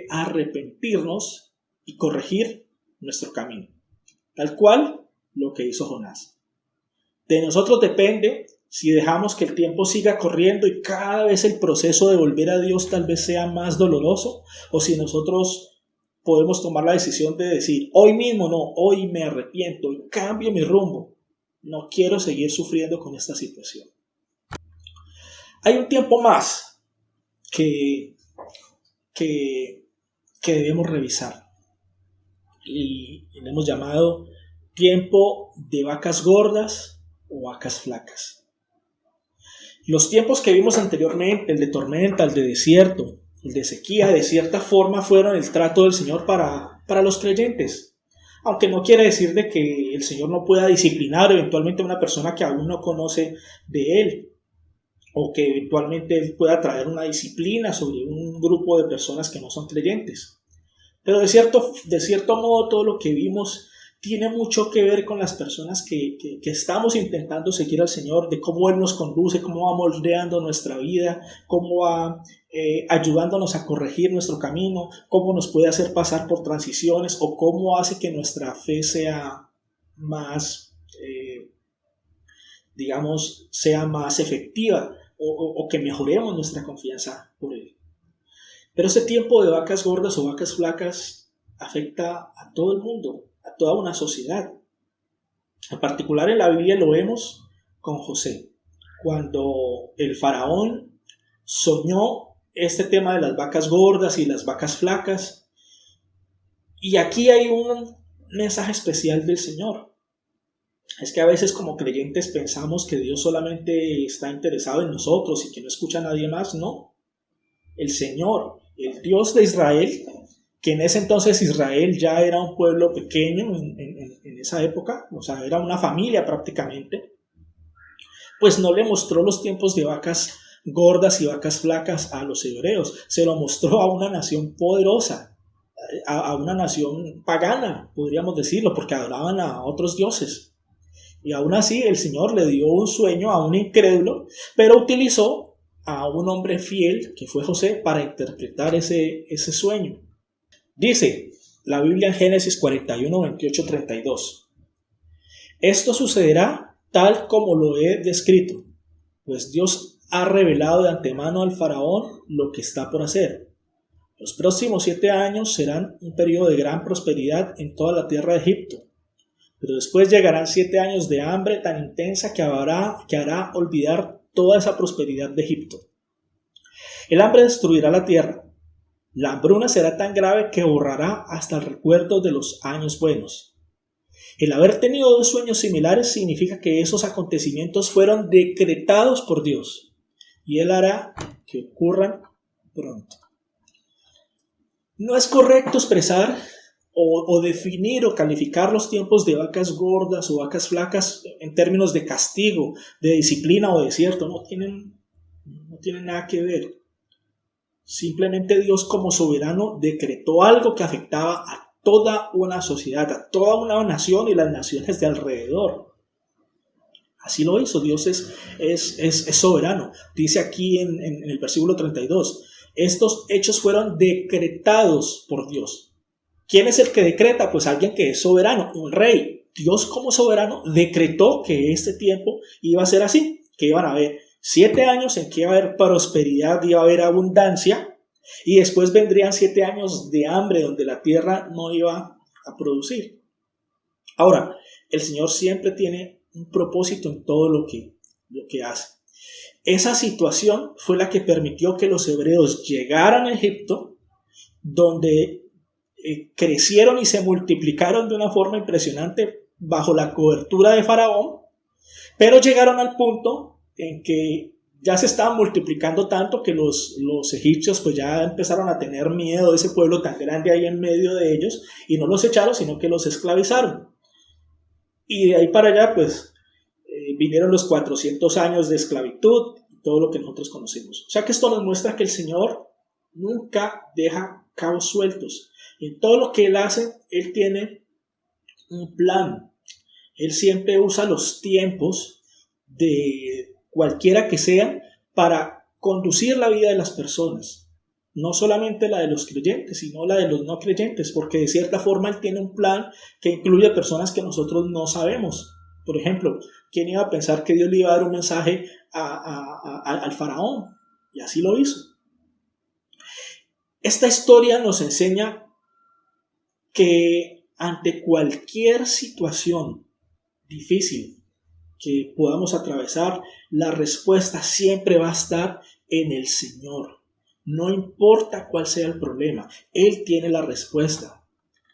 [SPEAKER 1] Arrepentirnos y corregir nuestro camino, tal cual lo que hizo Jonás. De nosotros depende si dejamos que el tiempo siga corriendo y cada vez el proceso de volver a Dios tal vez sea más doloroso, o si nosotros podemos tomar la decisión de decir, hoy mismo no, hoy me arrepiento y cambio mi rumbo. No quiero seguir sufriendo con esta situación. Hay un tiempo más que debemos revisar y le hemos llamado tiempo de vacas gordas o vacas flacas. Los tiempos que vimos anteriormente, el de tormenta, el de desierto, el de sequía, de cierta forma fueron el trato del Señor para los creyentes. Aunque no quiere decir de que el Señor no pueda disciplinar eventualmente a una persona que aún no conoce de Él, o que eventualmente Él pueda traer una disciplina sobre un grupo de personas que no son creyentes. Pero de cierto modo todo lo que vimos tiene mucho que ver con las personas que estamos intentando seguir al Señor, de cómo Él nos conduce, cómo va moldeando nuestra vida, cómo va ayudándonos a corregir nuestro camino, cómo nos puede hacer pasar por transiciones o cómo hace que nuestra fe sea más, sea más efectiva o que mejoremos nuestra confianza por Él. Pero este tiempo de vacas gordas o vacas flacas afecta a todo el mundo, a toda una sociedad. En particular en la Biblia lo vemos con José, cuando el faraón soñó este tema de las vacas gordas y las vacas flacas. Y aquí hay un mensaje especial del Señor. Es que a veces como creyentes pensamos que Dios solamente está interesado en nosotros y que no escucha a nadie más. No. El Señor, el Dios de Israel, que en ese entonces Israel ya era un pueblo pequeño en esa época, o sea, era una familia prácticamente, pues no le mostró los tiempos de vacas gordas y vacas flacas a los hebreos. Se lo mostró a una nación poderosa, a una nación pagana, podríamos decirlo, porque adoraban a otros dioses. Y aún así el Señor le dio un sueño a un incrédulo, pero utilizó a un hombre fiel, que fue José, para interpretar ese sueño. Dice la Biblia en Génesis 41, 28, 32. Esto sucederá tal como lo he descrito, pues Dios ha revelado de antemano al faraón lo que está por hacer. Los próximos 7 años serán un periodo de gran prosperidad en toda la tierra de Egipto, pero después llegarán 7 años de hambre tan intensa que hará olvidar toda esa prosperidad de Egipto. El hambre destruirá la tierra. La hambruna será tan grave que borrará hasta el recuerdo de los años buenos. El haber tenido 2 sueños similares significa que esos acontecimientos fueron decretados por Dios y Él hará que ocurran pronto. No es correcto expresar o definir o calificar los tiempos de vacas gordas o vacas flacas en términos de castigo, de disciplina o desierto. No tienen nada que ver. Simplemente Dios, como soberano, decretó algo que afectaba a toda una sociedad, a toda una nación y las naciones de alrededor. Así lo hizo. Dios es soberano. Dice aquí en el versículo 32, estos hechos fueron decretados por Dios. ¿Quién es el que decreta? Pues alguien que es soberano, un rey. Dios, como soberano, decretó que este tiempo iba a ser así, que iban a haber 7 años en que iba a haber prosperidad, iba a haber abundancia, y después vendrían 7 años de hambre donde la tierra no iba a producir. Ahora, el Señor siempre tiene un propósito en todo lo que hace. Esa situación fue la que permitió que los hebreos llegaran a Egipto, donde crecieron y se multiplicaron de una forma impresionante bajo la cobertura de Faraón, pero llegaron al punto en que ya se estaban multiplicando tanto que los egipcios pues ya empezaron a tener miedo de ese pueblo tan grande ahí en medio de ellos, y no los echaron, sino que los esclavizaron. Y de ahí para allá pues vinieron los 400 años de esclavitud y todo lo que nosotros conocemos. O sea que esto nos muestra que el Señor nunca deja cabos sueltos. En todo lo que Él hace, Él tiene un plan. Él siempre usa los tiempos de cualquiera que sean para conducir la vida de las personas. No solamente la de los creyentes, sino la de los no creyentes, porque de cierta forma Él tiene un plan que incluye personas que nosotros no sabemos. Por ejemplo, ¿quién iba a pensar que Dios le iba a dar un mensaje al faraón? Y así lo hizo. Esta historia nos enseña que ante cualquier situación difícil que podamos atravesar, la respuesta siempre va a estar en el Señor. No importa cuál sea el problema, Él tiene la respuesta.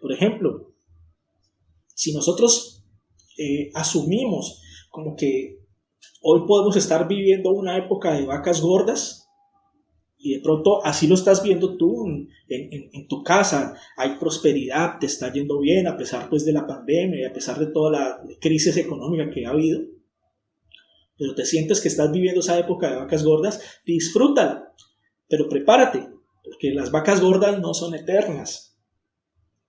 [SPEAKER 1] Por ejemplo, si nosotros asumimos como que hoy podemos estar viviendo una época de vacas gordas, y de pronto así lo estás viendo tú en tu casa, hay prosperidad, te está yendo bien a pesar pues de la pandemia y a pesar de toda la crisis económica que ha habido, pero te sientes que estás viviendo esa época de vacas gordas, disfrútala, pero prepárate, porque las vacas gordas no son eternas.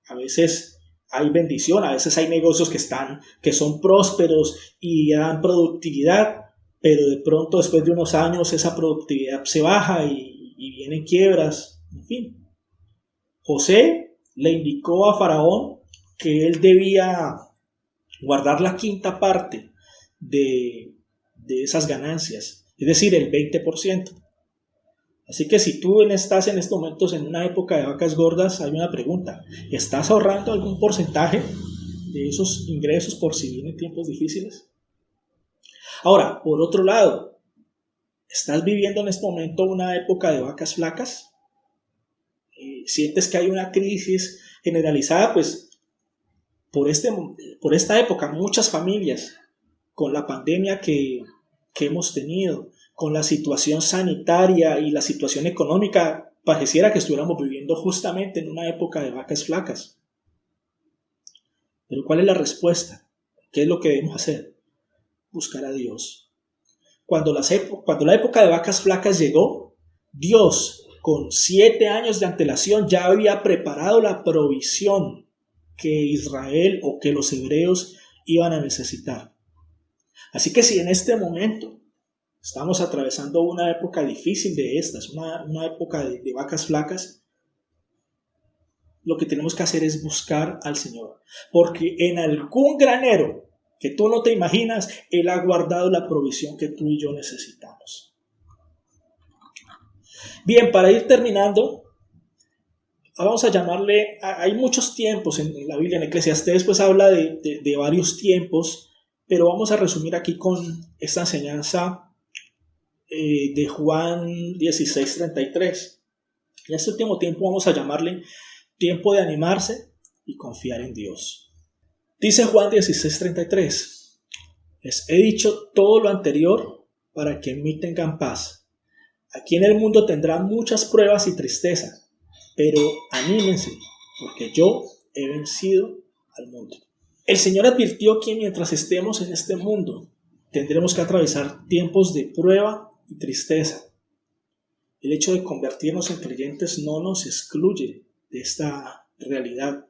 [SPEAKER 1] A veces hay bendición, a veces hay negocios que son prósperos y dan productividad, pero de pronto después de unos años esa productividad se baja y vienen quiebras, en fin. José le indicó a Faraón que él debía guardar la 5ª parte de esas ganancias, es decir, el 20%. Así que si tú estás en estos momentos en una época de vacas gordas, hay una pregunta: ¿estás ahorrando algún porcentaje de esos ingresos por si vienen tiempos difíciles? Ahora, por otro lado, ¿estás viviendo en este momento una época de vacas flacas? ¿Sientes que hay una crisis generalizada? Pues por esta época muchas familias, con la pandemia que hemos tenido, con la situación sanitaria y la situación económica, pareciera que estuviéramos viviendo justamente en una época de vacas flacas. Pero ¿cuál es la respuesta? ¿Qué es lo que debemos hacer? Buscar a Dios. cuando la época de vacas flacas llegó, Dios, con 7 años de antelación, ya había preparado la provisión que Israel o que los hebreos iban a necesitar. Así que si en este momento estamos atravesando una época difícil de estas, una época de vacas flacas, lo que tenemos que hacer es buscar al Señor. Porque en algún granero que tú no te imaginas, Él ha guardado la provisión que tú y yo necesitamos. Bien, para ir terminando, vamos a llamarle, hay muchos tiempos en la Biblia, en Eclesiastés pues habla de varios tiempos, pero vamos a resumir aquí con esta enseñanza de Juan 16:33. Y a este último tiempo vamos a llamarle tiempo de animarse y confiar en Dios. Dice Juan 16:33, les he dicho todo lo anterior para que en mí tengan paz. Aquí en el mundo tendrán muchas pruebas y tristeza, pero anímense, porque yo he vencido al mundo. El Señor advirtió que mientras estemos en este mundo, tendremos que atravesar tiempos de prueba y tristeza. El hecho de convertirnos en creyentes no nos excluye de esta realidad.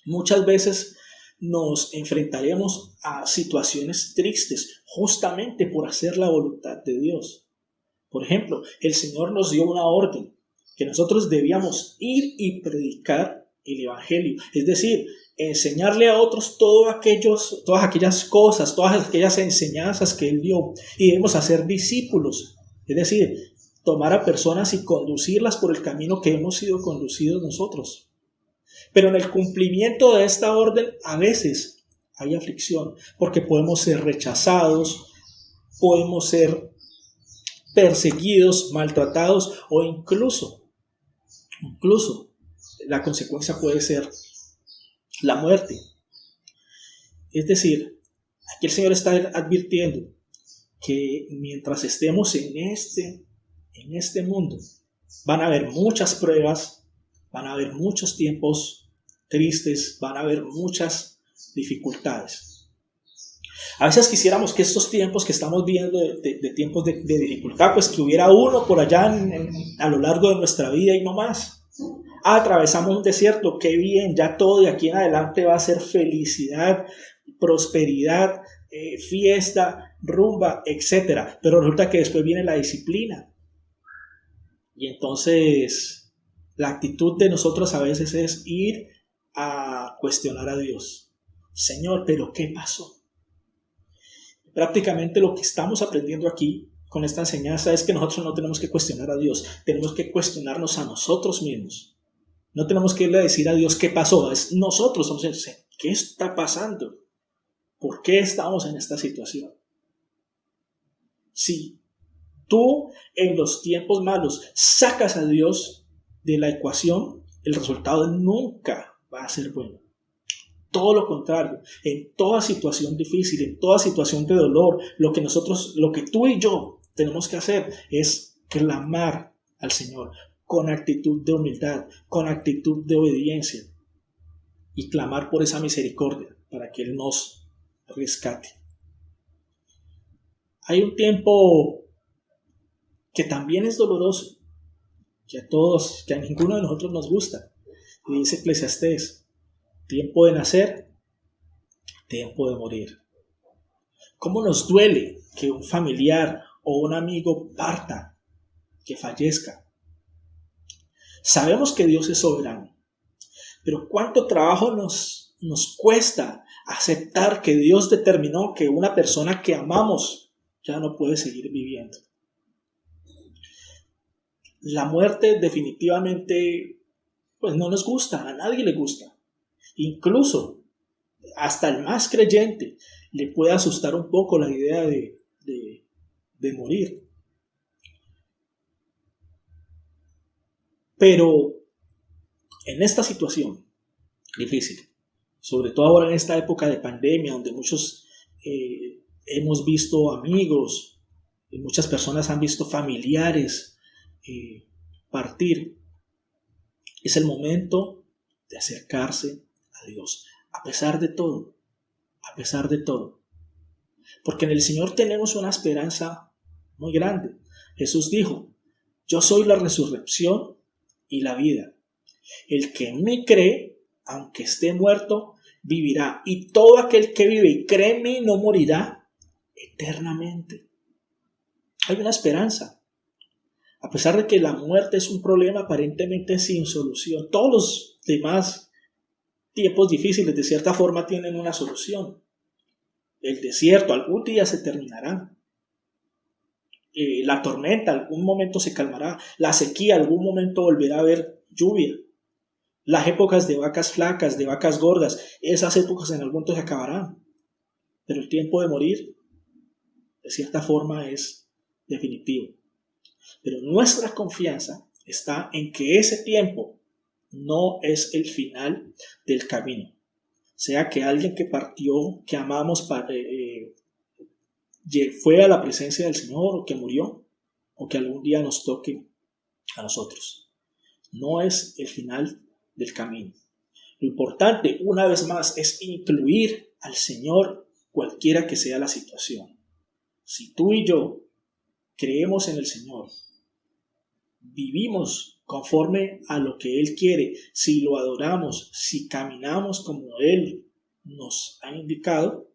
[SPEAKER 1] Muchas veces nos enfrentaremos a situaciones tristes justamente por hacer la voluntad de Dios. Por ejemplo, el Señor nos dio una orden que nosotros debíamos ir y predicar el Evangelio, es decir, enseñarle a otros todas aquellas cosas, todas aquellas enseñanzas que Él dio, y debemos hacer discípulos, es decir, tomar a personas y conducirlas por el camino que hemos sido conducidos nosotros. Pero en el cumplimiento de esta orden a veces hay aflicción, porque podemos ser rechazados, podemos ser perseguidos, maltratados o incluso la consecuencia puede ser la muerte. Es decir, aquí el Señor está advirtiendo que mientras estemos en este mundo, van a haber muchas pruebas, van a haber muchos tiempos tristes, van a haber muchas dificultades. A veces quisiéramos que estos tiempos que estamos viendo de tiempos de dificultad, pues que hubiera uno por allá a lo largo de nuestra vida y no más. Atravesamos un desierto, qué bien, ya todo de aquí en adelante va a ser felicidad, prosperidad, fiesta, rumba, etc. Pero resulta que después viene la disciplina. Y entonces la actitud de nosotros a veces es ir a cuestionar a Dios. Señor, ¿pero qué pasó? Prácticamente lo que estamos aprendiendo aquí con esta enseñanza es que nosotros no tenemos que cuestionar a Dios, tenemos que cuestionarnos a nosotros mismos. No tenemos que irle a decir a Dios qué pasó, es nosotros somos el ¿qué está pasando? ¿Por qué estamos en esta situación? Si tú en los tiempos malos sacas a Dios de la ecuación, el resultado nunca va a ser bueno. Todo lo contrario, en toda situación difícil, en toda situación de dolor, lo que tú y yo tenemos que hacer es clamar al Señor con actitud de humildad, con actitud de obediencia y clamar por esa misericordia para que Él nos rescate. Hay un tiempo que también es doloroso, que a ninguno de nosotros nos gusta, y dice Eclesiastés: tiempo de nacer, tiempo de morir. ¿Cómo nos duele que un familiar o un amigo parta, que fallezca? Sabemos que Dios es soberano, pero ¿cuánto trabajo nos cuesta aceptar que Dios determinó que una persona que amamos ya no puede seguir viviendo? La muerte definitivamente pues no nos gusta, a nadie le gusta. Incluso hasta el más creyente le puede asustar un poco la idea de morir. Pero en esta situación difícil, sobre todo ahora en esta época de pandemia, donde muchos hemos visto amigos, y muchas personas han visto familiares partir, es el momento de acercarse a Dios, a pesar de todo, porque en el Señor tenemos una esperanza muy grande. Jesús dijo: yo soy la resurrección y la vida. El que en mí cree, aunque esté muerto, vivirá. Y todo aquel que vive y cree en mí no morirá eternamente. Hay una esperanza. A pesar de que la muerte es un problema aparentemente sin solución, todos los demás tiempos difíciles de cierta forma tienen una solución. El desierto algún día se terminará. La tormenta algún momento se calmará. La sequía algún momento volverá a haber lluvia. Las épocas de vacas flacas, de vacas gordas, esas épocas en algún momento se acabarán. Pero el tiempo de morir, de cierta forma, es definitivo. Pero nuestra confianza está en que ese tiempo no es el final del camino. Sea que alguien que partió, que amamos, fue a la presencia del Señor o que murió, o que algún día nos toque a nosotros. No es el final del camino. Lo importante, una vez más, es incluir al Señor cualquiera que sea la situación. Si tú y yo creemos en el Señor, vivimos conforme a lo que Él quiere, si lo adoramos, si caminamos como Él nos ha indicado,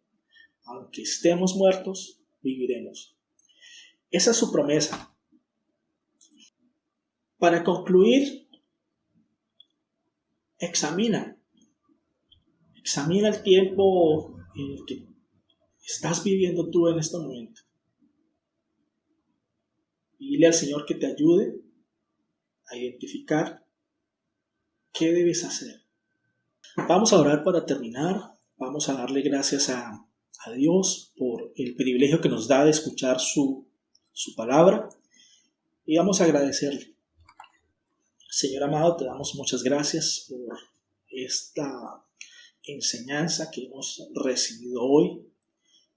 [SPEAKER 1] aunque estemos muertos, viviremos. Esa es su promesa. Para concluir, examina el tiempo en el que estás viviendo tú en este momento. Y dile al Señor que te ayude a identificar qué debes hacer. Vamos a orar para terminar. Vamos a darle gracias a Dios por el privilegio que nos da de escuchar su palabra. Y vamos a agradecerle. Señor amado, te damos muchas gracias por esta enseñanza que hemos recibido hoy.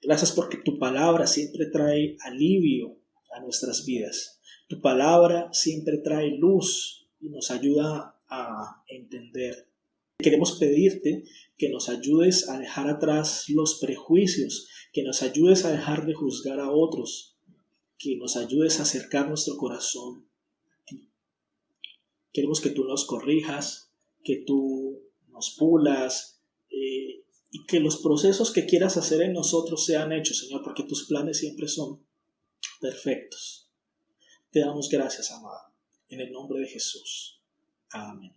[SPEAKER 1] Gracias porque tu palabra siempre trae alivio a nuestras vidas. Tu palabra siempre trae luz y nos ayuda a entender. Queremos pedirte que nos ayudes a dejar atrás los prejuicios, que nos ayudes a dejar de juzgar a otros, que nos ayudes a acercar nuestro corazón a ti. Queremos que tú nos corrijas, que tú nos pulas, y que los procesos que quieras hacer en nosotros sean hechos, Señor, porque tus planes siempre son perfectos. Te damos gracias, amado, en el nombre de Jesús. Amén.